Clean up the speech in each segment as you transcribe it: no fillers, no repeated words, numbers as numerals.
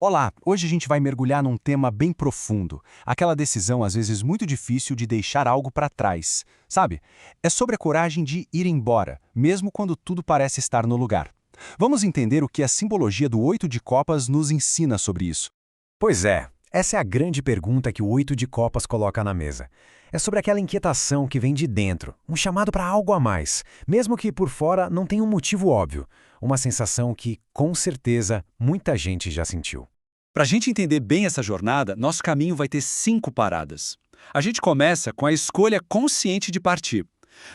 Olá, hoje a gente vai mergulhar num tema bem profundo, aquela decisão às vezes muito difícil de deixar algo para trás, sabe? É sobre a coragem de ir embora, mesmo quando tudo parece estar no lugar. Vamos entender o que a simbologia do oito de copas nos ensina sobre isso. Pois é, essa é a grande pergunta que o Oito de Copas coloca na mesa. É sobre aquela inquietação que vem de dentro, um chamado para algo a mais, mesmo que por fora não tenha um motivo óbvio. Uma sensação que, com certeza, muita gente já sentiu. Para a gente entender bem essa jornada, nosso caminho vai ter 5 paradas. A gente começa com a escolha consciente de partir.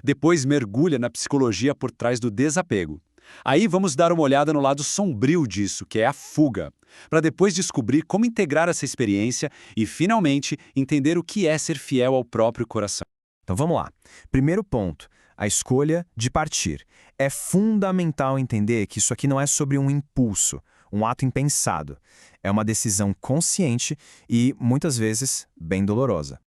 Depois mergulha na psicologia por trás do desapego. Aí vamos dar uma olhada no lado sombrio disso, que é a fuga, para depois descobrir como integrar essa experiência e, finalmente, entender o que é ser fiel ao próprio coração. Então vamos lá. Primeiro ponto, a escolha de partir. É fundamental entender que isso aqui não é sobre um impulso, um ato impensado. É uma decisão consciente e, muitas vezes, bem dolorosa.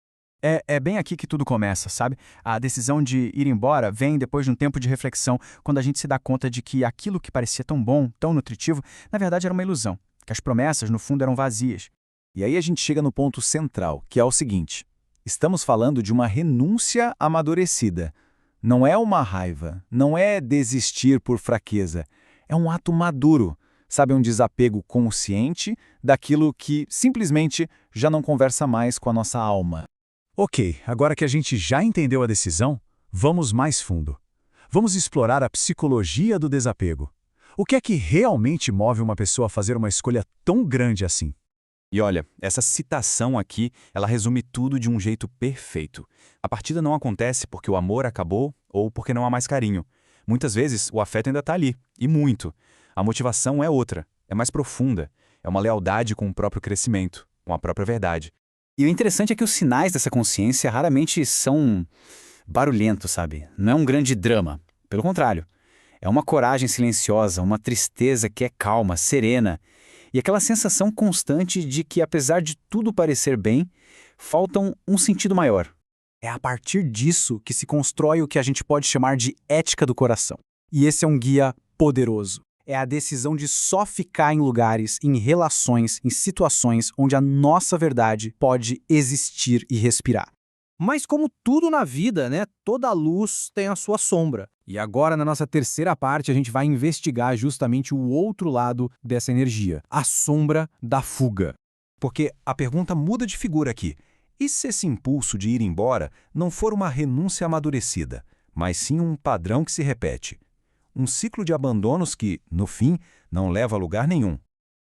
É bem aqui que tudo começa, sabe? A decisão de ir embora vem depois de um tempo de reflexão, quando a gente se dá conta de que aquilo que parecia tão bom, tão nutritivo, na verdade era uma ilusão, que as promessas, no fundo, eram vazias. E aí a gente chega no ponto central, que é o seguinte: estamos falando de uma renúncia amadurecida. Não é uma raiva, não é desistir por fraqueza. É um ato maduro, sabe, um desapego consciente daquilo que simplesmente já não conversa mais com a nossa alma. Ok, agora que a gente já entendeu a decisão, vamos mais fundo. Vamos explorar a psicologia do desapego. O que é que realmente move uma pessoa a fazer uma escolha tão grande assim? E olha, essa citação aqui, ela resume tudo de um jeito perfeito. A partida não acontece porque o amor acabou ou porque não há mais carinho. Muitas vezes o afeto ainda está ali, e muito. A motivação é outra, é mais profunda. É uma lealdade com o próprio crescimento, com a própria verdade. E o interessante é que os sinais dessa consciência raramente são barulhentos, sabe? Não é um grande drama. Pelo contrário, é uma coragem silenciosa, uma tristeza que é calma, serena, e aquela sensação constante de que, apesar de tudo parecer bem, falta um sentido maior. É a partir disso que se constrói o que a gente pode chamar de ética do coração. E esse é um guia poderoso. É a decisão de só ficar em lugares, em relações, em situações onde a nossa verdade pode existir e respirar. Mas como tudo na vida, né, toda luz tem a sua sombra. E agora, na nossa terceira parte, a gente vai investigar justamente o outro lado dessa energia, a sombra da fuga. Porque a pergunta muda de figura aqui. E se esse impulso de ir embora não for uma renúncia amadurecida, mas sim um padrão que se repete? Um ciclo de abandonos que, no fim, não leva a lugar nenhum.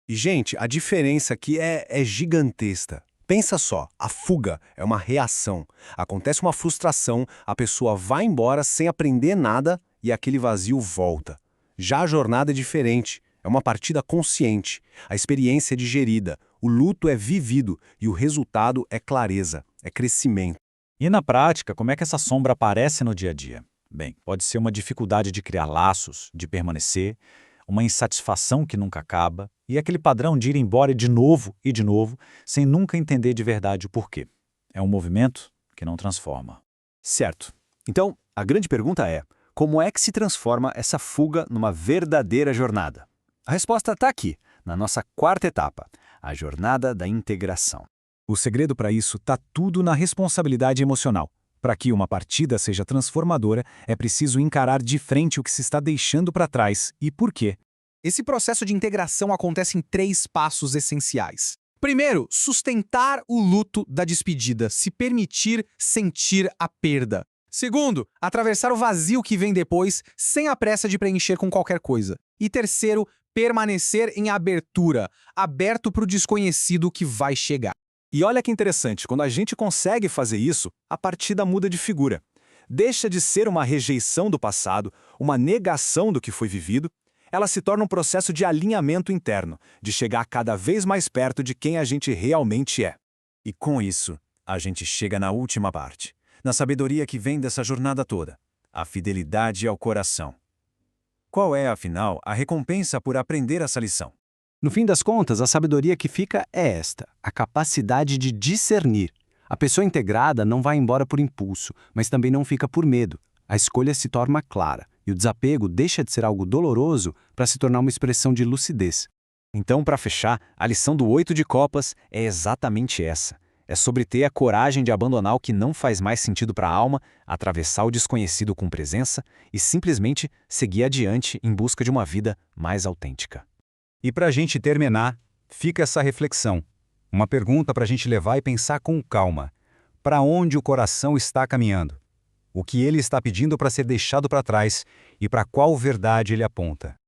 E, gente, a diferença aqui é gigantesca. Pensa só, a fuga é uma reação. Acontece uma frustração, a pessoa vai embora sem aprender nada e aquele vazio volta. Já a jornada é diferente, é uma partida consciente. A experiência é digerida, o luto é vivido e o resultado é clareza, é crescimento. E na prática, como é que essa sombra aparece no dia a dia? Bem, pode ser uma dificuldade de criar laços, de permanecer, uma insatisfação que nunca acaba, e aquele padrão de ir embora de novo e de novo, sem nunca entender de verdade o porquê. É um movimento que não transforma. Certo. Então, a grande pergunta é: como é que se transforma essa fuga numa verdadeira jornada? A resposta está aqui, na nossa quarta etapa, a jornada da integração. O segredo para isso está tudo na responsabilidade emocional. Para que uma partida seja transformadora, é preciso encarar de frente o que se está deixando para trás e por quê. Esse processo de integração acontece em 3 passos essenciais. Primeiro, sustentar o luto da despedida, se permitir sentir a perda. Segundo, atravessar o vazio que vem depois, sem a pressa de preencher com qualquer coisa. E terceiro, permanecer em abertura, aberto para o desconhecido que vai chegar. E olha que interessante, quando a gente consegue fazer isso, a partida muda de figura. Deixa de ser uma rejeição do passado, uma negação do que foi vivido, ela se torna um processo de alinhamento interno, de chegar cada vez mais perto de quem a gente realmente é. E com isso, a gente chega na última parte, na sabedoria que vem dessa jornada toda, a fidelidade ao coração. Qual é, afinal, a recompensa por aprender essa lição? No fim das contas, a sabedoria que fica é esta, a capacidade de discernir. A pessoa integrada não vai embora por impulso, mas também não fica por medo. A escolha se torna clara, e o desapego deixa de ser algo doloroso para se tornar uma expressão de lucidez. Então, para fechar, a lição do 8 de copas é exatamente essa. É sobre ter a coragem de abandonar o que não faz mais sentido para a alma, atravessar o desconhecido com presença e simplesmente seguir adiante em busca de uma vida mais autêntica. E para a gente terminar, fica essa reflexão. Uma pergunta para a gente levar e pensar com calma. Para onde o coração está caminhando? O que ele está pedindo para ser deixado para trás e para qual verdade ele aponta?